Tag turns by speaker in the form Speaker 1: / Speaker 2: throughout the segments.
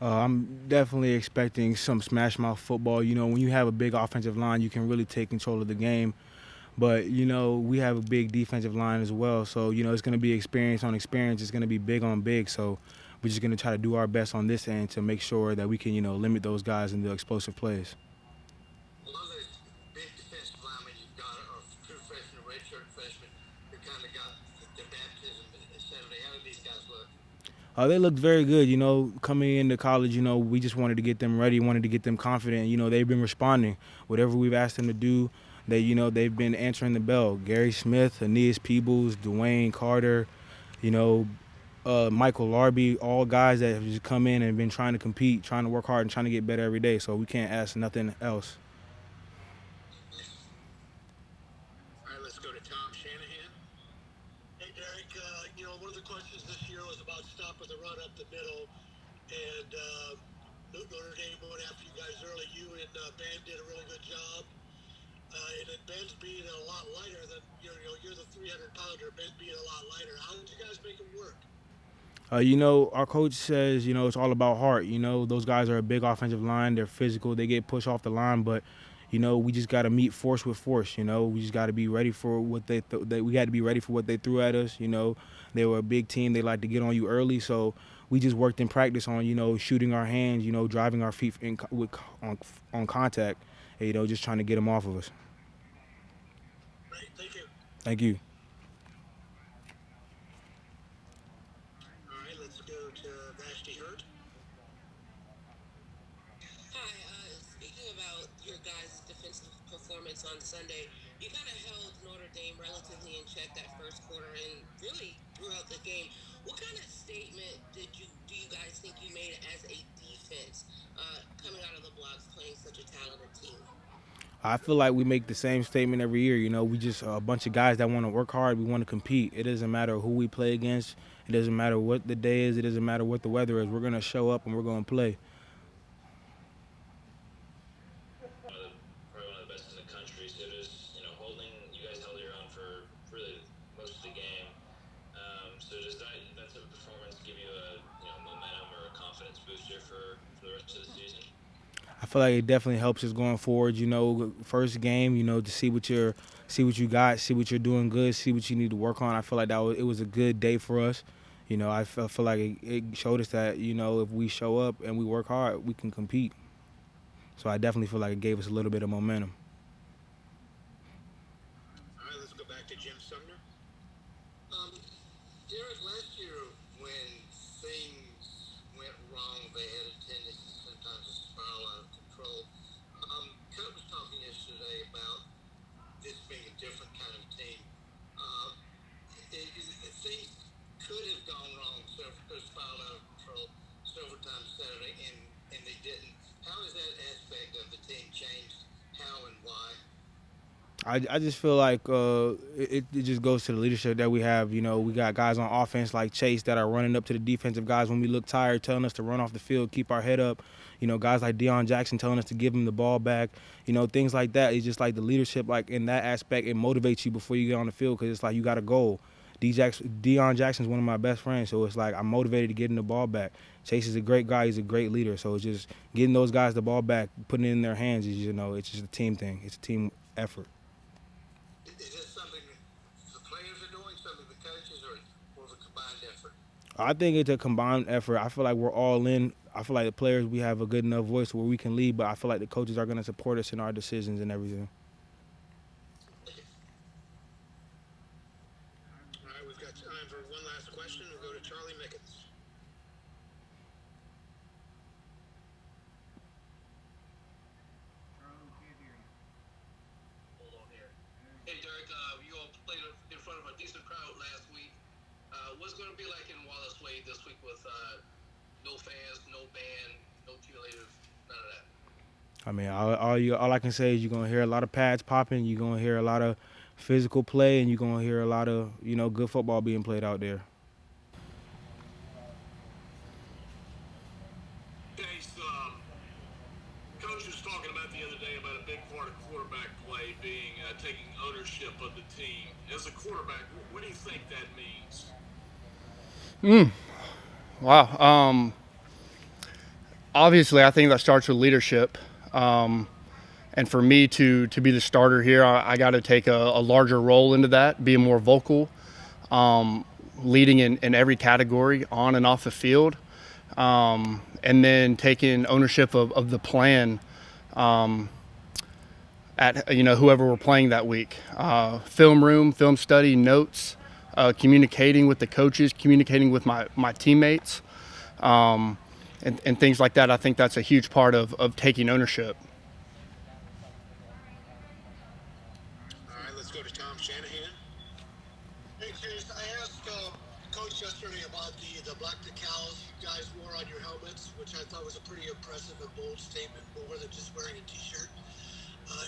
Speaker 1: I'm definitely expecting some smash mouth football. You know, when you have a big offensive line, you can really take control of the game. But you know, we have a big defensive line as well. So you know, it's going to be experience on experience. It's going to be big on big. So we're just going to try to do our best on this end to make sure that we can, you know, limit those guys and the explosive plays.
Speaker 2: A lot of those big defensive linemen you've got are true freshmen, redshirt freshmen who kind of got the baptism at Saturday. How did these guys look?
Speaker 1: They looked very good. You know, coming into college, you know, we just wanted to get them ready, wanted to get them confident. You know, they've been responding. Whatever we've asked them to do, you know, they've been answering the bell. Gary Smith, Aeneas Peebles, Dwayne Carter, you know, Michael Larby, all guys that have just come in and been trying to compete, trying to work hard, and trying to get better every day. So we can't ask nothing else.
Speaker 2: All right, let's go to Tom Shanahan. Hey, Derrick, one of the questions this year was about stopping the run up the middle, and Notre Dame went after you guys early. You and Ben did a really good job. And then Ben's being a lot lighter than, you're the 300-pounder. Ben's being a lot lighter. How did you guys make him work?
Speaker 1: You know, our coach says, you know, it's all about heart. You know, those guys are a big offensive line. They're physical. They get pushed off the line, but you know, we just got to meet force with force. You know, we just got to be ready for what we got to be ready for what they threw at us. You know, they were a big team. They like to get on you early, so we just worked in practice on, you know, shooting our hands. You know, driving our feet on contact. And, you know, just trying to get them off of us.
Speaker 2: Great, thank you.
Speaker 1: Thank you.
Speaker 2: All right, let's go to Vashti Hurt.
Speaker 3: Hi, speaking about your guys' defensive performance on Sunday, you kind of held Notre Dame relatively in check that first quarter and really throughout the game. What kind of statement do you guys think you made as a defense coming out of the blocks playing such a talented team?
Speaker 1: I feel like we make the same statement every year. You know, we just a bunch of guys that want to work hard. We want to compete. It doesn't matter who we play against. It doesn't matter what the day is. It doesn't matter what the weather is. We're gonna show up and we're gonna play.
Speaker 4: Probably one of the best in the country. So just you guys held your own for really most of the game. So does that type of performance give you a momentum or a confidence booster for the rest of the season?
Speaker 1: I feel like it definitely helps us going forward. You know, first game, you know, to see what you got, see what you're doing good, see what you need to work on. I feel like it was a good day for us. You know, feel like it showed us that, you know, if we show up and we work hard, we can compete. So I definitely feel like it gave us a little bit of momentum.
Speaker 2: All right, let's go back to Jim Sumner. Derek, last year when things went wrong, they had a tendency sometimes to spiral out of control. Coach was talking yesterday about this being a different kind of team. Uh, Things could have gone wrong, so could have spiraled out of control several times Saturday, and they didn't. How has that aspect of the team changed? How and why?
Speaker 1: I just feel like it just goes to the leadership that we have. You know, we got guys on offense like Chase that are running up to the defensive guys when we look tired, telling us to run off the field, keep our head up. You know, guys like Deion Jackson telling us to give him the ball back. You know, things like that. It's just like the leadership, like in that aspect, it motivates you before you get on the field because it's like you got a goal. Deion Jackson's one of my best friends, so it's like I'm motivated to get him the ball back. Chase is a great guy. He's a great leader. So it's just getting those guys the ball back, putting it in their hands is, you know, it's just a team thing. It's a team effort.
Speaker 2: Is this something the players are doing, something the coaches, or more of a combined effort?
Speaker 1: I think it's a combined effort. I feel like we're all in. I feel like the players, we have a good enough voice where we can lead, but I feel like the coaches are going to support us in our decisions and everything.
Speaker 2: All right, we've got time for one last question. We'll go to Charlie Mickens.
Speaker 5: Hold on here. Hey, Derek, you all played in front of a decent crowd last week. What's going to be like in Wallace Wade this week with no fans, no band, no cheerleaders, none of that?
Speaker 1: I mean, all I can say is you're going to hear a lot of pads popping. You're going to hear a lot of physical play, and you're going to hear a lot of, you know, good football being played out there.
Speaker 2: Chase, Coach was talking about the other day about a big part of quarterback play being taking ownership of the team. As a quarterback, what do you think that means?
Speaker 6: Wow. Obviously, I think that starts with leadership. And for me to be the starter here, I got to take a larger role into that, be more vocal, leading in every category on and off the field, and then taking ownership of the plan at whoever we're playing that week. Film room, film study, notes, communicating with the coaches, communicating with my teammates, and things like that. I think that's a huge part of taking ownership.
Speaker 2: All right, let's go to Tom Shanahan.
Speaker 7: Hey, Chase, I asked Coach yesterday about the black decals you guys wore on your helmets, which I thought was a pretty impressive and bold statement, more than just wearing a T-shirt.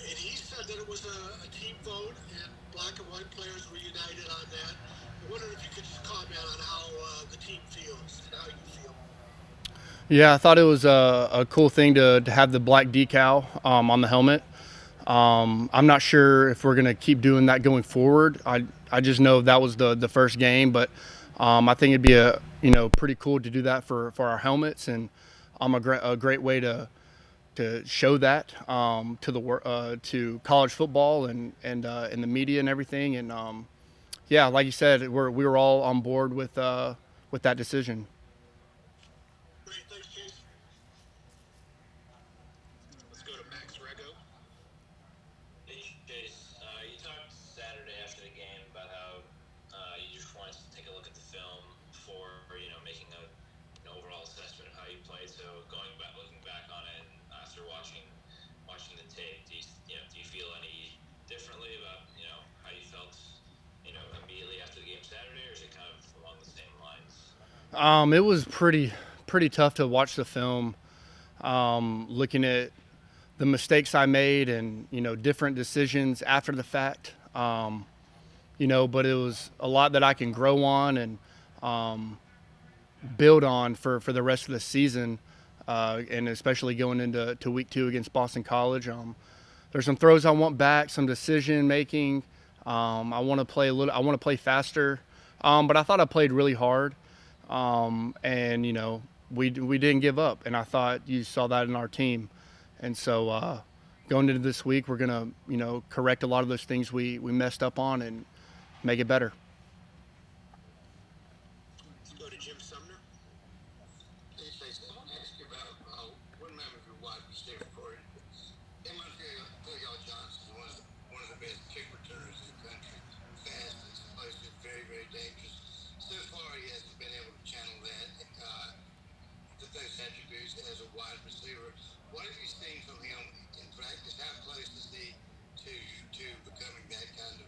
Speaker 7: And he said that it was a team vote, and black and white players were united on that. I wondered if you could just comment on how the team feels and how you feel.
Speaker 6: Yeah, I thought it was a cool thing to have the black decal on the helmet. I'm not sure if we're going to keep doing that going forward. I just know that was the first game, but I think it'd be a pretty cool to do that for our helmets, and a great way to show that to college football and in the media and everything. And yeah, like you said, we were all on board with that decision.
Speaker 7: Great, thanks, Chase.
Speaker 2: Let's go to Max Rego.
Speaker 4: Hey, Chase, you talked Saturday after the game about how you just wanted to take a look at the film before, making an overall assessment of how you played. So looking back on it, and after watching the tape, do you feel any differently about how you felt immediately after the game Saturday, or is it kind of along the same lines?
Speaker 6: It was pretty tough to watch the film, looking at the mistakes I made and different decisions after the fact. But it was a lot that I can grow on and build on for the rest of the season, and especially going into week 2 against Boston College. There's some throws I want back, some decision making. I want to play faster, but I thought I played really hard, and we didn't give up, and I thought you saw that in our team. And so going into this week, we're gonna correct a lot of those things we messed up on and make it better.
Speaker 2: Let's go to Jim Sumner.
Speaker 5: Hey, Chase, I want to ask you about one member of your wide receiver for you. Phil Johnson is one of the best kick returners in the country. Fast, explosive, very, very dangerous. So far, he hasn't been able to channel that, those attributes as a wide receiver. What have you seen from him in practice? How close is he to becoming that kind of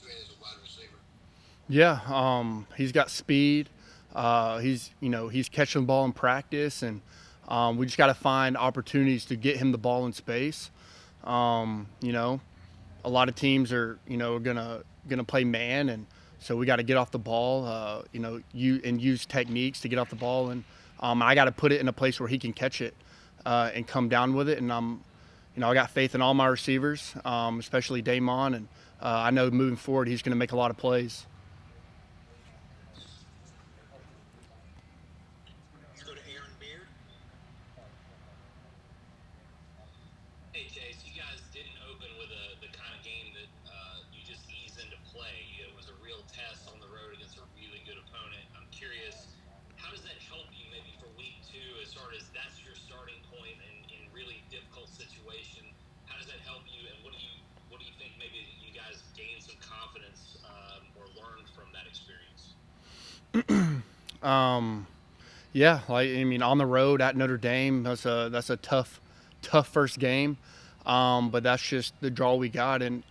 Speaker 5: threat as a wide receiver?
Speaker 6: Yeah, he's got speed. He's catching the ball in practice, and we just got to find opportunities to get him the ball in space. A lot of teams are gonna play man, and so we got to get off the ball, use techniques to get off the ball, and I got to put it in a place where he can catch it and come down with it. And I got faith in all my receivers, especially Damon, and I know moving forward he's going to make a lot of plays.
Speaker 2: Let's go to Aaron Beard.
Speaker 8: Hey, Chase, you guys didn't open with the kind of game that you just ease into play. It was a real test on the road against a really good opponent. I'm curious, how does that help you maybe for week 2, as far as that's your starting point in really difficult situation? How does that help you, and what do you think maybe you guys gain some confidence or learned from that experience?
Speaker 6: Yeah, on the road at Notre Dame, that's a tough first game, but that's just the draw we got. And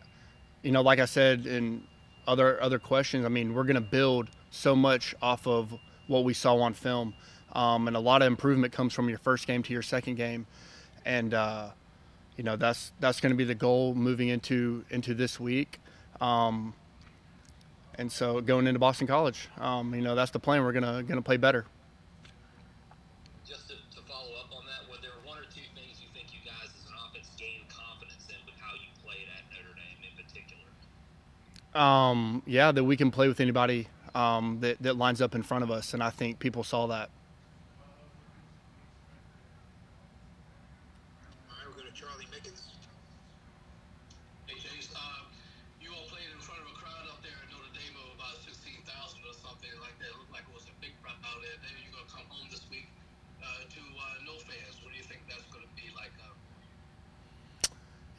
Speaker 6: like I said in other questions, we're going to build so much off of what we saw on film, and a lot of improvement comes from your first game to your second game, and that's going to be the goal moving into this week. And so going into Boston College, that's the plan. We're gonna play better.
Speaker 8: Just to follow up on that, were there one or two things you think you guys as an offense gained confidence in with how you played at Notre Dame in particular?
Speaker 6: Yeah, that we can play with anybody that lines up in front of us, and I think people saw that.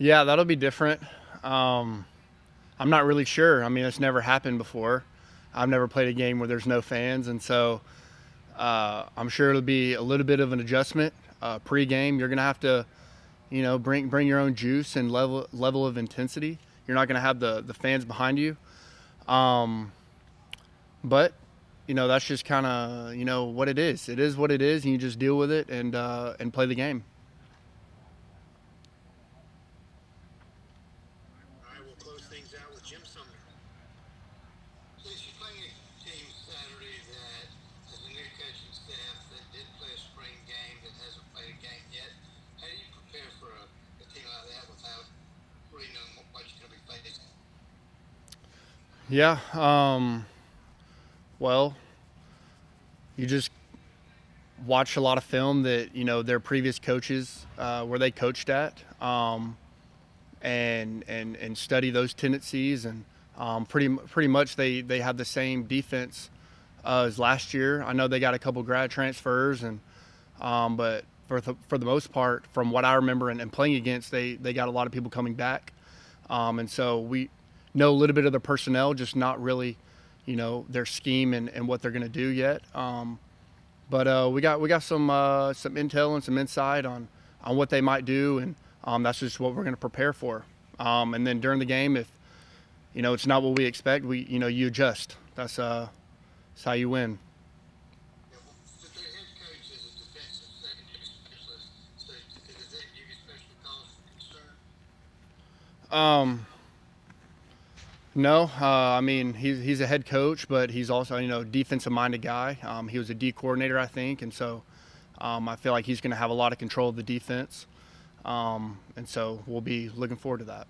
Speaker 6: Yeah, that'll be different. I'm not really sure. I mean, it's never happened before. I've never played a game where there's no fans, and so I'm sure it'll be a little bit of an adjustment. Pre-game, you're gonna have to, bring your own juice and level of intensity. You're not gonna have the fans behind you, but that's just kind of what it is. It is what it is, and you just deal with it and play the game.
Speaker 7: All right, we'll close things out with Jim Sumner.
Speaker 2: Since you're playing a team Saturday that has a new coaching staff that did play a spring game that hasn't played a game yet, how do you prepare for a team like that without really knowing what you're going to be facing?
Speaker 6: Yeah. Well, you just watch a lot of film that their previous coaches where they coached at, and study those tendencies, and pretty much they have the same defense as last year. I know they got a couple grad transfers, and but for the most part, from what I remember and playing against, they got a lot of people coming back, and so we know a little bit of their personnel, just not really their scheme and what they're going to do yet. But we got some intel and some insight on what they might do, and that's just what we're going to prepare for. And then during the game, if it's not what we expect, you adjust. That's how you win.
Speaker 2: But their head coach is a defensive secondary specialist, so does that give you special cause for concern?
Speaker 6: No, I mean he's a head coach, but he's also defensive-minded guy. He was a D coordinator, I think, and so I feel like he's going to have a lot of control of the defense, and so we'll be looking forward to that.